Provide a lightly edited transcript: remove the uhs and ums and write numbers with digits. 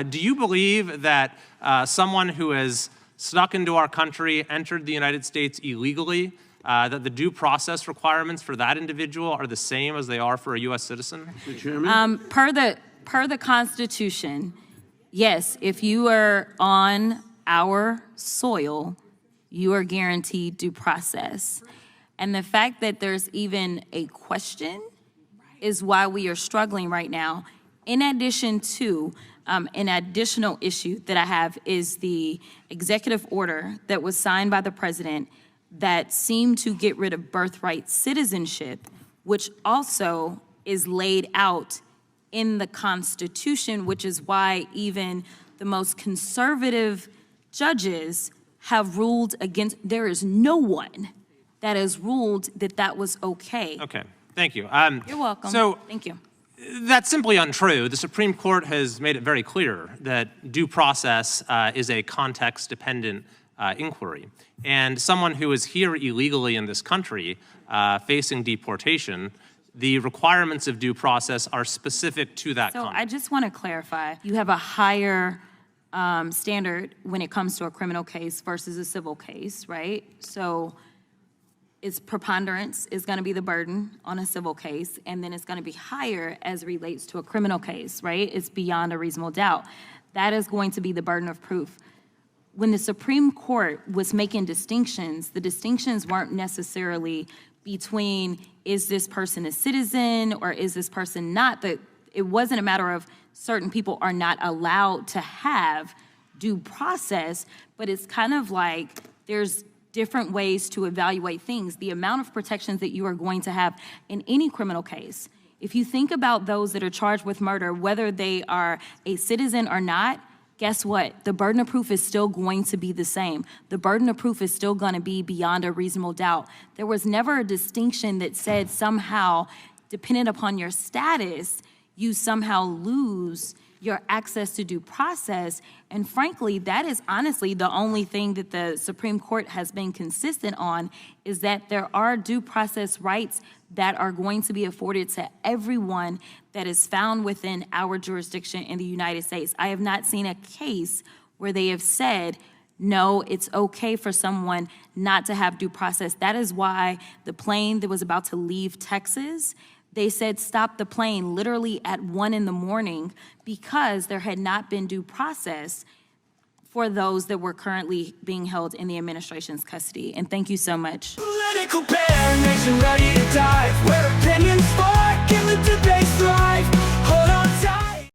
Do you believe that someone who has snuck into our country, entered the United States illegally, that the due process requirements for that individual are the same as they are for a U.S. citizen? Mr. Chairman? Per the Constitution, yes, if you are on our soil, you are guaranteed due process. And the fact that there's even a question is why we are struggling right now. In addition to, an additional issue that I have is the executive order that was signed by the president that seemed to get rid of birthright citizenship, which also is laid out in the Constitution, which is why even the most conservative judges have ruled against. There is no one that has ruled that that was okay. Okay, thank you. You're welcome. So thank you. That's simply untrue. The Supreme Court has made it very clear that due process is a context-dependent inquiry. And someone who is here illegally in this country facing deportation, the requirements of due process are specific to that context. I just want to clarify. You have a higher standard when it comes to a criminal case versus a civil case, right? So it's preponderance is going to be the burden on a civil case, and then it's going to be higher as it relates to a criminal case, right? It's beyond a reasonable doubt. That is going to be the burden of proof. When the Supreme Court was making distinctions, the distinctions weren't necessarily between is this person a citizen or is this person not. It wasn't a matter of certain people are not allowed to have due process, but it's kind of like there's different ways to evaluate things. The amount of protections that you are going to have in any criminal case. If you think about those that are charged with murder, whether they are a citizen or not, guess what? The burden of proof is still going to be the same. The burden of proof is still going to be beyond a reasonable doubt. There was never a distinction that said somehow, dependent upon your status, you somehow lose your access to due process. And frankly, that is honestly the only thing that the Supreme Court has been consistent on, is that there are due process rights that are going to be afforded to everyone that is found within our jurisdiction in the United States. I have not seen a case where they have said, no, it's okay for someone not to have due process. That is why the plane that was about to leave Texas, they said stop the plane literally at 1 a.m. because there had not been due process for those that were currently being held in the administration's custody. And thank you so much. Political pair, nation ready to dive, where opinions spark and the debate thrive. Hold on.